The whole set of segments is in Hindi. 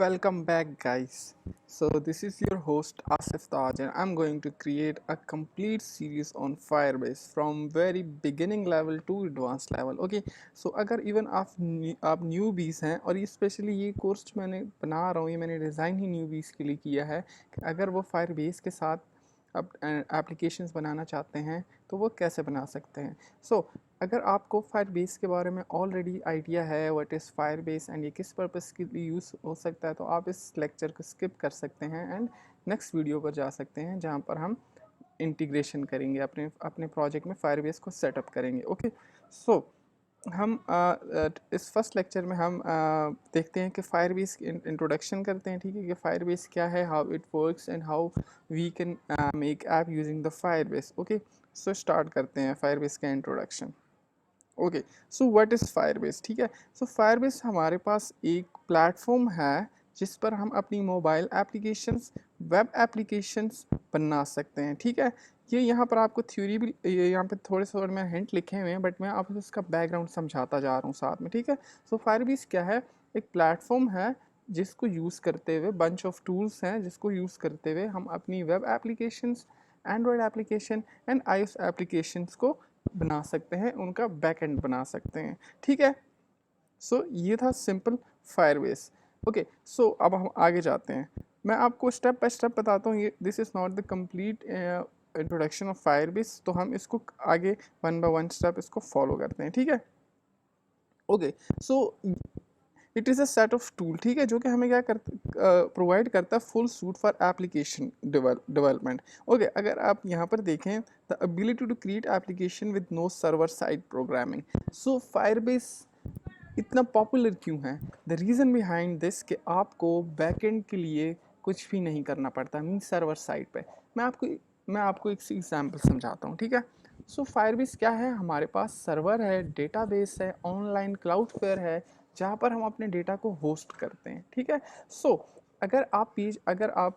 Welcome back, guys. So, this is your host Asif Taj, and I'm going to create a complete series on Firebase from very beginning level to advanced level. Okay, so अगर इवन आप न्यूबीज़ हैं और ये स्पेशली ये कोर्स जो मैंने बना रहा हूँ, ये मैंने डिज़ाइन ही न्यूबीज़ के लिए किया है कि अगर वो Firebase के साथ अब एप्लीकेशंस बनाना चाहते हैं तो वो कैसे बना सकते हैं। अगर आपको फायरबेस के बारे में ऑलरेडी आइडिया है व्हाट इज़ फायरबेस एंड ये किस पर्पस के लिए यूज़ हो सकता है, तो आप इस लेक्चर को स्किप कर सकते हैं एंड नेक्स्ट वीडियो पर जा सकते हैं जहाँ पर हम इंटीग्रेशन करेंगे, अपने अपने प्रोजेक्ट में फायरबेस को सेटअप करेंगे। ओके, सो हम इस फर्स्ट लेक्चर में हम देखते हैं कि फायरबेस की इंट्रोडक्शन करते हैं। ठीक है, कि फायरबेस क्या है, how it works and how we can make app using the Firebase. Okay, so start करते हैं फायरबेस का introduction. Okay, so what is Firebase. ठीक है, सो फायरबेस हमारे पास एक प्लेटफॉर्म है जिस पर हम अपनी मोबाइल एप्लीकेशंस, वेब एप्लीकेशंस बना सकते हैं। ठीक है, ये यहाँ पर आपको थ्योरी भी यहाँ पे थोड़े से और मैं हिंट लिखे हुए हैं, बट मैं आपको इसका बैकग्राउंड समझाता जा रहा हूँ साथ में। ठीक है, सो फायरबेस क्या है, एक प्लेटफॉर्म है जिसको यूज़ करते हुए बंच ऑफ टूल्स हैं जिसको यूज़ करते हुए हम अपनी web applications, Android application and iOS applications को बना सकते हैं, उनका बैक एंड बना सकते हैं। ठीक है, सो ये था सिंपल फायरबेस। ओके, सो अब हम आगे जाते हैं, मैं आपको स्टेप बाय स्टेप बताता हूँ। ये this is not the complete introduction of Firebase, तो हम इसको आगे वन बाय वन स्टेप इसको फॉलो करते हैं। ठीक है, okay, so it is a set of tool. ठीक है, जो कि हमें क्या करता प्रोवाइड करता है full suite for application development. Okay, अगर आप यहाँ पर देखें, the ability to create application with no server side programming. So Firebase इतना पॉपुलर क्यों है, द रीज़न बिहाइंड दिस कि आपको बैकएंड के लिए कुछ भी नहीं करना पड़ता, मीन सर्वर साइड पे। मैं आपको एक एग्जांपल समझाता हूँ। ठीक है, सो फायरबेस क्या है, हमारे पास सर्वर है, डेटाबेस है, ऑनलाइन क्लाउडफेयर है, जहाँ पर हम अपने डेटा को होस्ट करते हैं। ठीक है, अगर आप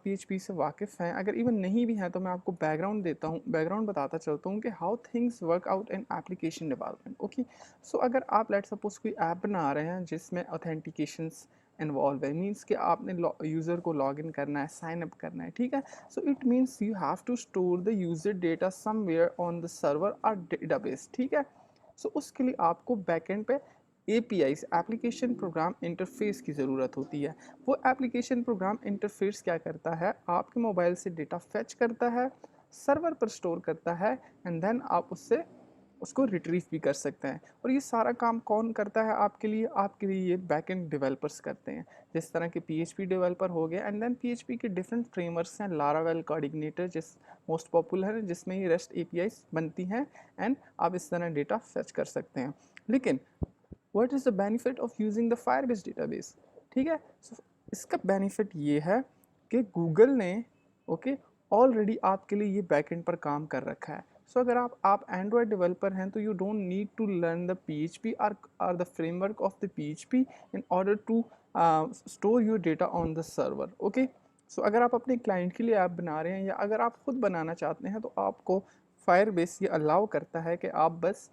PHP से वाकिफ़ हैं, अगर इवन नहीं भी हैं, तो मैं आपको बैकग्राउंड बताता चलता हूँ कि how things work out in application development. Okay, so अगर आप लेट सपोज कोई ऐप बना रहे हैं जिसमें ऑथेंटिकेशंस इन्वॉल्व है, मीन्स कि आपने यूज़र को लॉग इन करना है, साइन अप करना है। ठीक है, so it means you have to store the user data somewhere on the server और डेटाबेस। ठीक है, सो उसके लिए आपको बैकएंड पे APIs, एप्लीकेशन प्रोग्राम इंटरफेस की ज़रूरत होती है। वो एप्लीकेशन प्रोग्राम इंटरफेस क्या करता है, आपके मोबाइल से डेटा फेच करता है, सर्वर पर स्टोर करता है एंड देन आप उसको रिट्रीव भी कर सकते हैं। और ये सारा काम कौन करता है आपके लिए ये बैकएंड डेवलपर्स करते हैं, जिस तरह के PHP डेवलपर हो गए एंड देन PHP के डिफरेंट फ्रेमवर्क्स हैं, लारावेल कोऑर्डिनेटर जिस मोस्ट पॉपुलर है, जिसमें ये रेस्ट APIs बनती हैं एंड आप इस तरह डेटा फेच कर सकते हैं। लेकिन what is the benefit of using the Firebase database. ठीक है, so, इसका बेनिफिट ये है कि गूगल ने ओके ऑलरेडी आपके लिए ये बैकएंड पर काम कर रखा है। सो अगर आप एंड्रॉयड डेवलपर हैं तो you don't need to learn the PHP और the framework of the PHP in order to store your data on the server. Okay, so अगर आप अपने क्लाइंट के लिए ऐप बना रहे हैं या अगर आप खुद बनाना चाहते हैं, तो आपको फायरबेस ये अलाउ करता है कि आप बस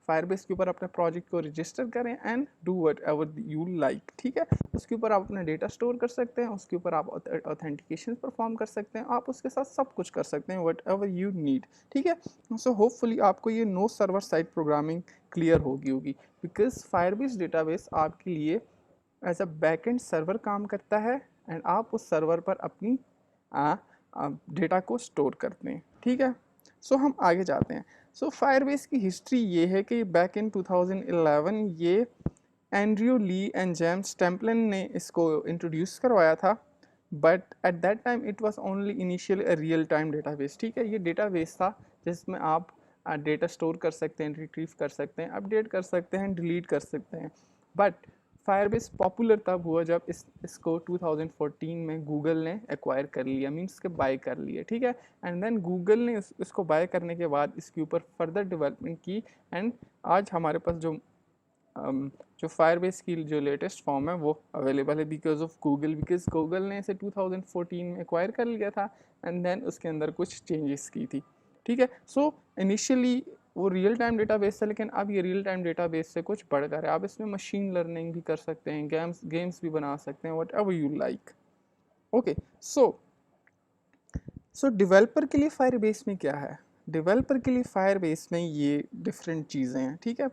फायरबेस के ऊपर अपने प्रोजेक्ट को रजिस्टर करें and do what ever you like. ठीक है, उसके ऊपर आप अपना डेटा स्टोर कर सकते हैं, उसके ऊपर आप ऑथेंटिकेशन परफॉर्म कर सकते हैं, आप उसके साथ सब कुछ कर सकते हैं वट एवर यू नीड। ठीक है, सो होपफुली आपको ये no server side programming clear होगी बिकॉज फायरबेस डेटाबेस आपके लिए एज अ बैकएंड सर्वर काम करता है एंड आप उस सर्वर पर अपनी डेटा को स्टोर करते हैं। ठीक है, सो हम आगे जाते हैं। सो फायरबेस की हिस्ट्री ये है कि बैक इन 2011 ये एंड्रयू ली एंड जेम्स टेम्पलन ने इसको इंट्रोड्यूस करवाया था, but at that time it was only initial a real time database. ठीक है, ये डेटाबेस था जिसमें आप डेटा स्टोर कर सकते हैं, रिट्रीव कर सकते हैं, अपडेट कर सकते हैं, डिलीट कर सकते हैं। बट फायरबेस पॉपुलर तब हुआ जब इसको 2014 में गूगल ने एक्वायर कर लिया, मीन्स के बाय कर लिया। ठीक है, एंड देन गूगल ने इसको बाय करने के बाद इसके ऊपर फर्दर डेवलपमेंट की एंड आज हमारे पास जो फायरबेस की जो लेटेस्ट फॉर्म है वो अवेलेबल है बिकॉज गूगल ने इसे 2014 में एक्वायर कर लिया था एंड देन उसके अंदर कुछ चेंजेस की थी। ठीक है, सो इनिशियली वो रियल टाइम डेटाबेस है, लेकिन अब ये रियल टाइम डेटाबेस से कुछ बढ़कर है। आप इसमें मशीन लर्निंग भी कर सकते हैं, गेम्स भी बना सकते हैं, whatever you like. Okay, so developer के लिए फायरबेस में क्या है? डेवलपर के लिए फायरबेस में ये डिफरेंट चीज़ें हैं, ठीक है,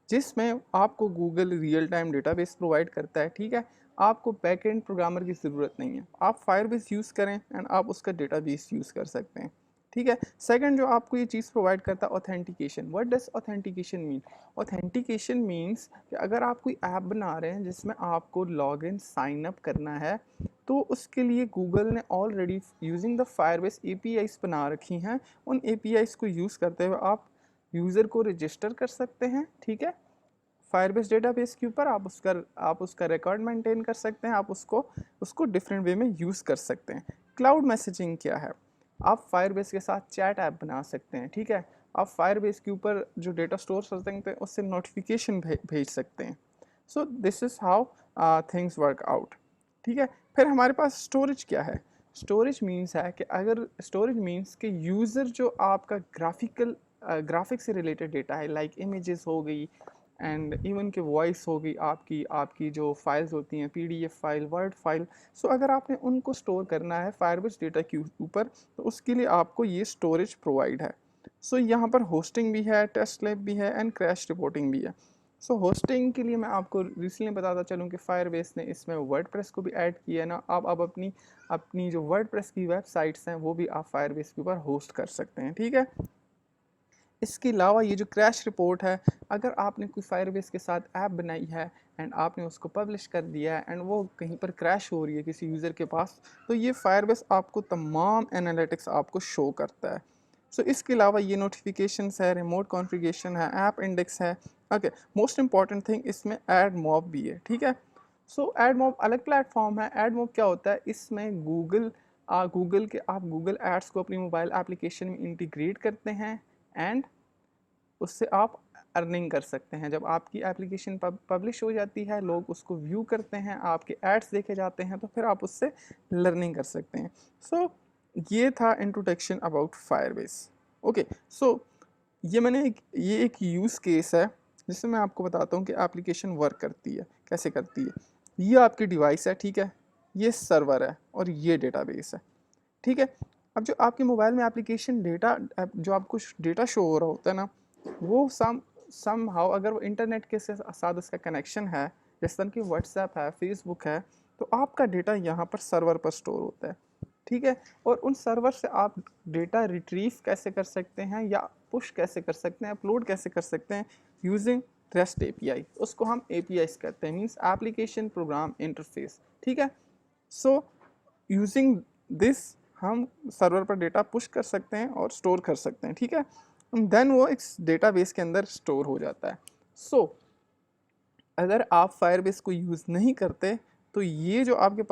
जिसमें आपको Google real time database provide करता है, ठीक है। आपको बैकएंड प्रोग्रामर की ज़रूरत नहीं है, आप फायरबेस यूज़ करें एंड आप उसका डेटाबेस यूज़ कर सकते हैं, ठीक है। सेकंड जो आपको ये चीज़ प्रोवाइड करता है, authentication. What does authentication mean? Authentication means कि अगर आप कोई ऐप बना रहे हैं जिसमें आपको लॉग इन साइन अप करना है, तो उसके लिए गूगल ने already using the Firebase APIs बना रखी हैं। उन एपीआईज को यूज़ करते हुए आप यूज़र को रजिस्टर कर सकते हैं, ठीक है। फायरबेस डेटाबेस के ऊपर आप उसका रिकॉर्ड मेंटेन कर सकते हैं, आप उसको डिफरेंट वे में यूज़ कर सकते हैं। क्लाउड मैसेजिंग क्या है? आप फायरबेस के साथ चैट ऐप बना सकते हैं, ठीक है। आप फायरबेस के ऊपर जो डेटा स्टोर कर सकते हैं उससे नोटिफिकेशन भेज सकते हैं। सो this is how things work out, ठीक है। फिर हमारे पास स्टोरेज क्या है? स्टोरेज मीन्स है कि अगर स्टोरेज मीन्स कि यूज़र जो आपका ग्राफिक से रिलेटेड डेटा है, लाइक इमेजेस हो गई एंड इवन के वॉइस हो गई, आपकी आपकी जो फाइल्स होती हैं, पीडीएफ फाइल, वर्ड फाइल, सो अगर आपने उनको स्टोर करना है फायरबेस डेटा के ऊपर, तो उसके लिए आपको ये स्टोरेज प्रोवाइड है। सो यहाँ पर होस्टिंग भी है, टेस्ट लैब भी है एंड क्रैश रिपोर्टिंग भी है। सो होस्टिंग के लिए मैं आपको रिसेंटली बताता चलूँ कि फायरबेस ने इसमें वर्डप्रेस को भी ऐड किया है ना। आप अब अपनी अपनी जो वर्डप्रेस की वेबसाइट्स हैं वो भी आप फायरबेस के ऊपर होस्ट कर सकते हैं, ठीक है। इसके अलावा ये जो क्रैश रिपोर्ट है, अगर आपने कोई फायरबेस के साथ ऐप बनाई है एंड आपने उसको पब्लिश कर दिया है एंड वो कहीं पर क्रैश हो रही है किसी यूज़र के पास, तो ये फायरबेस आपको तमाम एनालिटिक्स आपको शो करता है। सो इसके अलावा ये नोटिफिकेशंस है, रिमोट कॉन्फ़िगरेशन है, ऐप इंडेक्स है। ओके, मोस्ट इंपॉर्टेंट थिंग इसमें ऐड मॉब भी है, ठीक है। सो ऐड मॉब अलग प्लेटफॉर्म है। ऐड मॉब क्या होता है? इसमें गूगल एड्स को अपनी मोबाइल एप्लीकेशन में इंटीग्रेट करते हैं एंड उससे आप अर्निंग कर सकते हैं। जब आपकी एप्लीकेशन पब्लिश हो जाती है, लोग उसको व्यू करते हैं, आपके एड्स देखे जाते हैं, तो फिर आप उससे लर्निंग कर सकते हैं। सो ये था introduction about Firebase. Okay, so ये एक यूज़ केस है जिससे मैं आपको बताता हूँ कि एप्लीकेशन वर्क करती है, कैसे करती है। ये आपकी डिवाइस है, ठीक है, ये सर्वर है और ये डेटाबेस है, ठीक है। अब जो आपके मोबाइल में एप्लीकेशन डेटा जो आपको डेटा शो हो रहा होता है ना, वो सम हाउ अगर वो इंटरनेट के साथ उसका कनेक्शन है, जिस तरह की व्हाट्सएप है, फेसबुक है, तो आपका डेटा यहाँ पर सर्वर पर स्टोर होता है, ठीक है। और उन सर्वर से आप डेटा रिट्रीव कैसे कर सकते हैं या पुश कैसे कर सकते हैं, अपलोड कैसे कर सकते हैं, यूजिंग रेस्ट एपीआई। उसको हम एपीआईस कहते हैं, मीन्स एप्लीकेशन प्रोग्राम इंटरफेस, ठीक है। सो यूजिंग दिस हम सर्वर पर डेटा पुश कर सकते हैं और स्टोर कर सकते हैं, ठीक है। देन वो एक डेटाबेस के अंदर स्टोर हो जाता है। सो अगर आप फायरबेस को यूज़ नहीं करते, तो ये जो आपके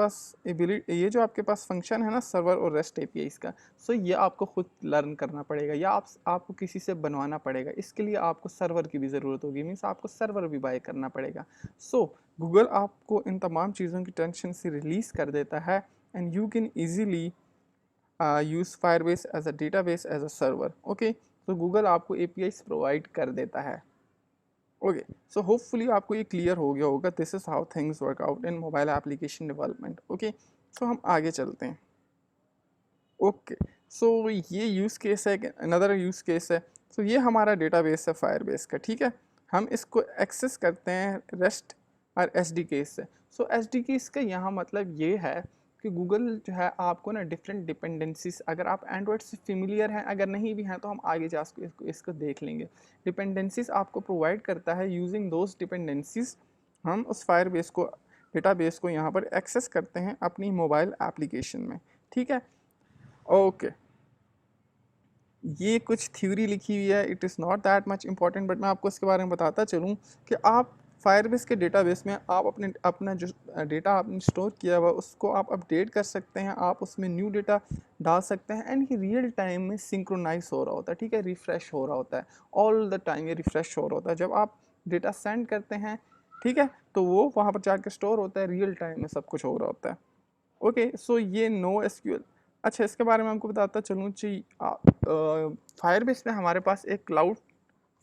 पास फंक्शन है ना सर्वर और रेस्ट एपीआईज का, सो ये आपको खुद लर्न करना पड़ेगा या आपको किसी से बनवाना पड़ेगा। इसके लिए आपको सर्वर की भी ज़रूरत होगी, मीन्स आपको सर्वर भी बाय करना पड़ेगा। सो गूगल आपको इन तमाम चीज़ों की टेंशन से रिलीज़ कर देता है and you can easily use Firebase as a database as a server. Okay, तो गूगल आपको एपीआईज प्रोवाइड कर देता है। ओके, सो होपफुली आपको ये क्लियर हो गया होगा। This is how things work out in mobile application development. Okay, so हम आगे चलते हैं। ओके, सो ये यूज़ केस है, अनदर यूज़ केस है। सो ये हमारा डेटाबेस है फायरबेस का, ठीक है। हम इसको एक्सेस करते हैं रेस्ट और एसडीके से। सो एसडीके का यहाँ मतलब ये है कि गूगल जो है आपको ना डिफरेंट डिपेंडेंसीज, अगर आप एंड्रॉयड से फेमिलियर हैं, अगर नहीं भी हैं तो हम आगे जा इसको देख लेंगे। डिपेंडेंसीज आपको प्रोवाइड करता है। यूजिंग दोज डिपेंडेंसीज हम उस फायरबेस को डेटाबेस को यहाँ पर एक्सेस करते हैं अपनी मोबाइल एप्लीकेशन में, ठीक है। ओके, ये कुछ थ्योरी लिखी हुई है, it is not that much important, but मैं आपको इसके बारे में बताता चलूँ कि आप फायरबेस के डेटाबेस में आप अपना जो डेटा आपने स्टोर किया हुआ उसको आप अपडेट कर सकते हैं, आप उसमें न्यू डेटा डाल सकते हैं एंड ये रियल टाइम में सिंक्रोनाइज हो रहा होता है, ठीक है, रिफ़्रेश हो रहा होता है, ऑल द टाइम ये रिफ़्रेश हो रहा होता है। जब आप डेटा सेंड करते हैं, ठीक है, तो वो वहाँ पर जाकर स्टोर होता है, रियल टाइम में सब कुछ हो रहा होता है। ओके, सो ये नो एसक्यूएल। अच्छा, इसके बारे में आपको बताता चलूँ जी, फायरबेस में हमारे पास एक क्लाउड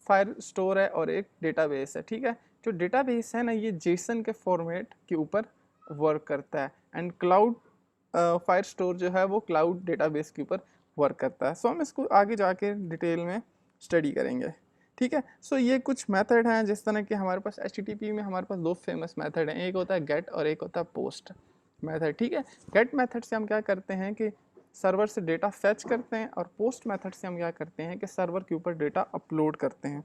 फायर स्टोर है और एक डेटाबेस है, ठीक है। जो डेटाबेस है ना ये जेसन के फॉर्मेट के ऊपर वर्क करता है, एंड क्लाउड फायर स्टोर जो है वो क्लाउड डेटाबेस के ऊपर वर्क करता है। सो हम इसको आगे जाके डिटेल में स्टडी करेंगे, ठीक है। सो ये कुछ मेथड हैं, जिस तरह के हमारे पास HTTP में हमारे पास दो फेमस मेथड हैं, एक होता है गेट और एक होता है पोस्ट मेथड, ठीक है। गेट मेथड से हम क्या करते हैं कि सर्वर से डेटा फेच करते हैं, और पोस्ट मेथड से हम क्या करते हैं कि सर्वर के ऊपर डेटा अपलोड करते हैं।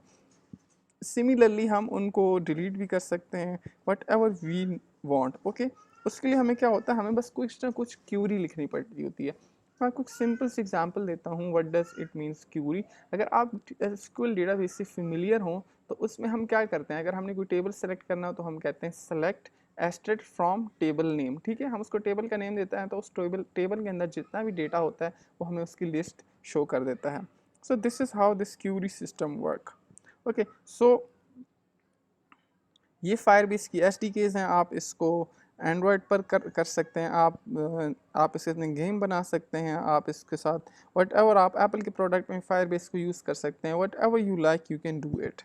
सिमिलरली हम उनको डिलीट भी कर सकते हैं, whatever we want, okay. उसके लिए हमें क्या होता है, हमें बस कुछ ना कुछ क्यूरी लिखनी पड़ती होती है। मैं कुछ सिंपल से एग्जांपल देता हूँ, what does it means query. अगर आप एसक्यूएल डेटाबेस से फेमिलियर हों तो उसमें हम क्या करते हैं, अगर हमने कोई टेबल सेलेक्ट करना हो तो हम कहते हैं सेलेक्ट एस्ट्रेट फ्रॉम टेबल नेम, ठीक है। हम उसको टेबल का नेम देता है तो उस टेबल के अंदर जितना भी डेटा होता है वो हमें उसकी लिस्ट शो कर देता है। So this is how this query system work, okay. So ये फायरबेस की SDKs हैं, आप इसको एंड्रॉयड पर कर सकते हैं, आप इसके अपने गेम बना सकते हैं, आप इसके साथ वट एवर आप एप्पल के प्रोडक्ट में फायरबेस को यूज़ कर सकते हैं, whatever you like you can do it,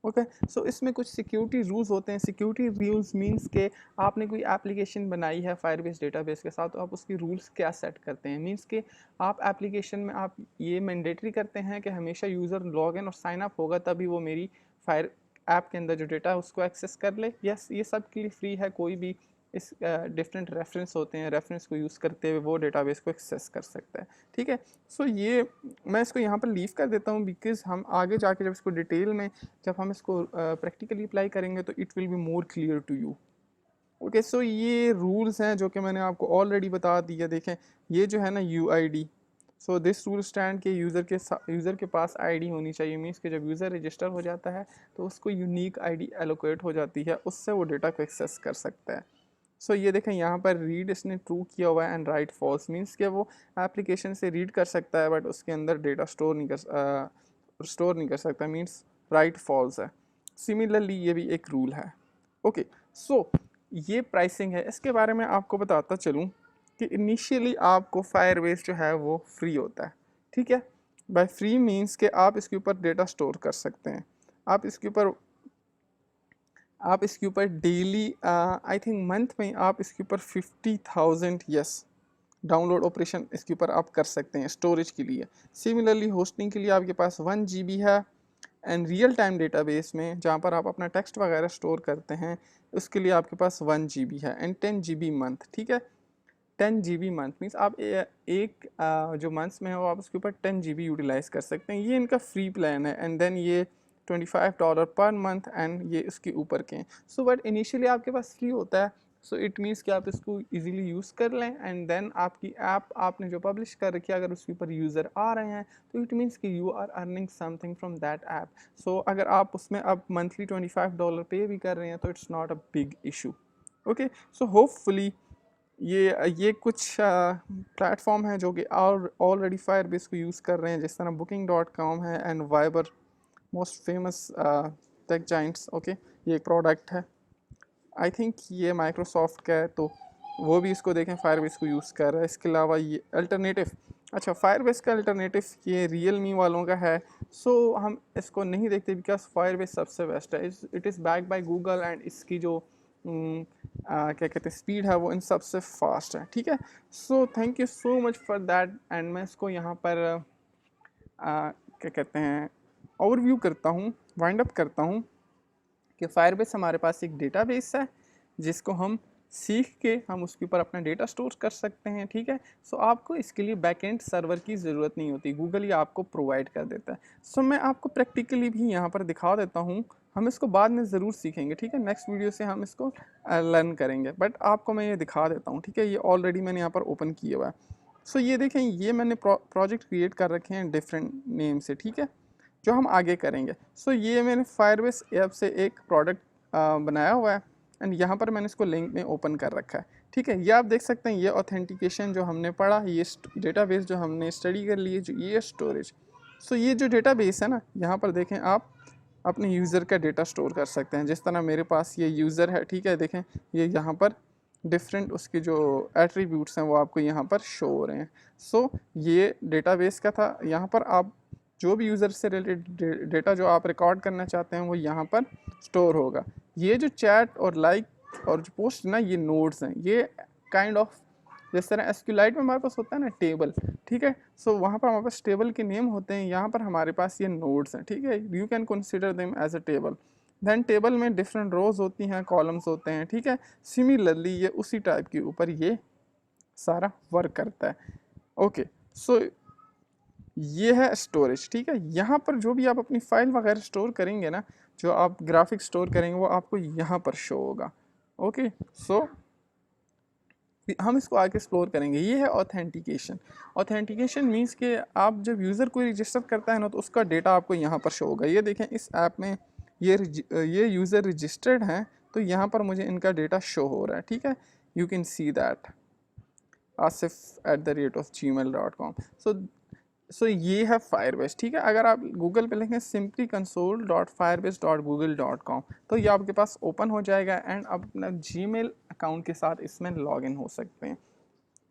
okay. So इसमें कुछ सिक्योरिटी रूल्स होते हैं। सिक्योरिटी रूल्स मींस के आपने कोई एप्लीकेशन बनाई है फायरबेस डेटाबेस के साथ, तो आप उसकी रूल्स क्या सेट करते हैं, मींस के आप एप्लीकेशन में आप ये मैंडेटरी करते हैं कि हमेशा यूज़र लॉग इन और साइन अप होगा तभी वो मेरी फायर ऐप के अंदर जो डेटा है उसको एक्सेस कर ले। यस, ये सब के लिए फ्री है, कोई भी इस डिफरेंट रेफरेंस होते हैं, रेफरेंस को यूज़ करते हुए वो डेटाबेस को एक्सेस कर सकता है, ठीक है। सो ये मैं इसको यहाँ पर लीव कर देता हूँ, बिकॉज हम आगे जाके जब इसको डिटेल में जब हम इसको प्रैक्टिकली अप्लाई करेंगे तो it will be more clear to you, okay. So ये रूल्स हैं जो कि मैंने आपको ऑलरेडी बता दिया। देखें ये जो है ना UID, so this rule stand के यूज़र के पास ID होनी चाहिए, मीन्स कि जब यूज़र रजिस्टर हो जाता है तो उसको यूनिक ID एलोकेट हो जाती है, उससे वो डेटा को एक्सेस कर सकता है। सो ये देखें यहाँ पर रीड इसने ट्रू किया हुआ है एंड राइट फॉल्स, मीन्स कि वो एप्लीकेशन से रीड कर सकता है बट उसके अंदर डेटा स्टोर नहीं कर सकता, मीन्स राइट फॉल्स है। सिमिलरली ये भी एक रूल है, ओके। सो ये प्राइसिंग है, इसके बारे में आपको बताता चलूँ कि इनिशियली आपको फायरबेस जो है वो फ्री होता है, ठीक है। बाय फ्री मीन्स के आप इसके ऊपर डेटा स्टोर कर सकते हैं, आप इसके ऊपर डेली आई थिंक मंथ में आप इसके ऊपर 50,000 यस डाउनलोड ऑपरेशन इसके ऊपर आप कर सकते हैं स्टोरेज के लिए। सिमिलरली होस्टिंग के लिए आपके पास 1 GB है, एंड रियल टाइम डेटाबेस में जहाँ पर आप अपना टेक्स्ट वगैरह स्टोर करते हैं उसके लिए आपके पास 1 GB है, एंड 10 GB मंथ, ठीक है। 10 GB मंथ मीन्स आप एक जो मंथ्स में हो आप उसके ऊपर 10 GB यूटिलाइज़ कर सकते हैं। ये इनका फ्री प्लान है, एंड देन ये $25 पर मंथ, एंड ये इसके ऊपर के हैं। सो बट इनिशियली आपके पास फ्री होता है, सो इट मीन्स कि आप इसको इजीली यूज़ कर लें, एंड देन आपकी ऐप आपने जो पब्लिश कर रखी है अगर उसके ऊपर यूज़र आ रहे हैं तो इट मीन्स कि you are earning something from that app. So अगर आप उसमें अब मंथली $25 पे भी कर रहे हैं तो it's not a big issue, okay. So hopefully ये कुछ प्लेटफॉर्म हैं जो कि ऑलरेडी फायरबेस को यूज़ कर रहे हैं, जिस तरह booking.com है and Viber, most famous take Giants, okay. ये एक प्रोडक्ट है, आई थिंक ये माइक्रोसॉफ्ट का है, तो वो भी इसको देखें फायरबेस को यूज़ कर रहा है। इसके अलावा ये अल्टरनेटिव, अच्छा फायरबेस का अल्टरनेटिव ये रियलमी वालों का है, सो हम इसको नहीं देखते बिकॉज फायरबेस सबसे बेस्ट है, it is back by Google, and इसकी जो क्या कहते हैं स्पीड है वो इन सबसे फास्ट है, ठीक है। So thank you so much for that, and मैं इसको यहाँ पर क्या कहते हैं ओवरव्यू करता हूँ, वाइंड अप करता हूँ कि फायरबेस हमारे पास एक डेटाबेस है जिसको हम सीख के हम उसके ऊपर अपना डेटा स्टोर कर सकते हैं, ठीक है। सो आपको इसके लिए बैकएंड सर्वर की ज़रूरत नहीं होती, गूगल ही आपको प्रोवाइड कर देता है। सो मैं आपको प्रैक्टिकली भी यहाँ पर दिखा देता हूँ, हम इसको बाद में ज़रूर सीखेंगे, ठीक है। नेक्स्ट वीडियो से हम इसको लर्न करेंगे, बट आपको मैं ये दिखा देता हूँ, ठीक है। ये ऑलरेडी मैंने यहाँ पर ओपन किया हुआ है। सो ये देखें, ये मैंने प्रोजेक्ट क्रिएट कर रखे हैं डिफरेंट नेम से, ठीक है, जो हम आगे करेंगे। सो ये मैंने फायरबेस ऐप से एक प्रोडक्ट बनाया हुआ है, एंड यहाँ पर मैंने इसको लिंक में ओपन कर रखा है, ठीक है। ये आप देख सकते हैं, ये ऑथेंटिकेशन जो हमने पढ़ा, ये डेटाबेस जो हमने स्टडी कर लिए, जो ये स्टोरेज। सो ये जो डेटाबेस है ना, यहाँ पर देखें आप अपने यूज़र का डेटा स्टोर कर सकते हैं, जिस तरह मेरे पास ये यूज़र है, ठीक है। देखें ये यहाँ पर डिफरेंट उसके जो एट्रीब्यूट्स हैं वो आपको यहाँ पर शो हो रहे हैं। सो ये डेटाबेस का था, यहाँ पर आप जो भी यूज़र से रिलेटेड डेटा जो आप रिकॉर्ड करना चाहते हैं वो यहाँ पर स्टोर होगा। ये जो चैट और लाइक और जो पोस्ट ना, ये नोड्स हैं, ये काइंड ऑफ जिस तरह एसक्यूलाइट में हमारे पास होता है ना टेबल, ठीक है, सो वहाँ पर हमारे पास टेबल के नेम होते हैं, यहाँ पर हमारे पास ये नोड्स हैं, ठीक है, you can consider them as a table. Then table में डिफरेंट रोज होती हैं, कॉलम्स होते हैं, ठीक है, सिमिलरली ये उसी टाइप के ऊपर ये सारा वर्क करता है। ओके, सो ये है स्टोरेज, ठीक है, यहाँ पर जो भी आप अपनी फाइल वगैरह स्टोर करेंगे ना, जो आप ग्राफिक स्टोर करेंगे वो आपको यहाँ पर शो होगा। ओके, सो हम इसको आगे एक्सप्लोर करेंगे। ये है ऑथेंटिकेशन। ऑथेंटिकेशन मीन्स कि आप जब यूज़र कोई रजिस्टर करता है ना, तो उसका डेटा आपको यहाँ पर शो होगा। ये देखें इस ऐप में ये यूज़र रजिस्टर्ड हैं, तो यहाँ पर मुझे इनका डेटा शो हो रहा है, ठीक है, you can see that asif@gmail.com। सो ये है फायरबेस, ठीक है। अगर आप गूगल पे लिखें simply console.firebase.google.com, तो ये आपके पास ओपन हो जाएगा एंड आप अपना जीमेल अकाउंट के साथ इसमें लॉगिन हो सकते हैं।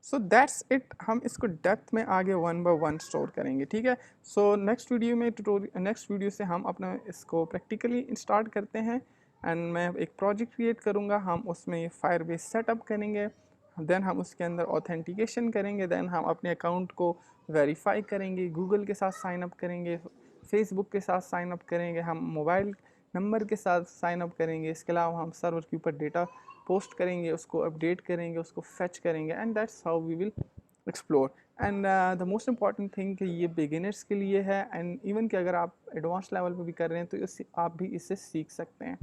So that's it. हम इसको डेप्थ में आगे 1 बाय 1 स्टोर करेंगे, ठीक है। सो नेक्स्ट वीडियो से हम अपना इसको प्रैक्टिकली स्टार्ट करते हैं एंड मैं एक प्रोजेक्ट क्रिएट करूँगा, हम उसमें ये फायरबेस सेटअप करेंगे, देन हम उसके अंदर ऑथेंटिकेशन करेंगे, देन हम अपने अकाउंट को वेरीफाई करेंगे, गूगल के साथ साइन अप करेंगे, फेसबुक के साथ साइन अप करेंगे, हम मोबाइल नंबर के साथ साइन अप करेंगे, इसके अलावा हम सर्वर के ऊपर डेटा पोस्ट करेंगे, उसको अपडेट करेंगे, उसको फेच करेंगे, and that's how we will explore. And the most important thing कि ये बिगिनर्स के लिए है, एंड इवन कि अगर आप एडवांस लेवल पे भी कर रहे हैं तो आप भी इससे सीख सकते हैं।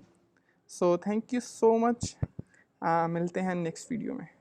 So thank you so much, मिलते हैं नेक्स्ट वीडियो में।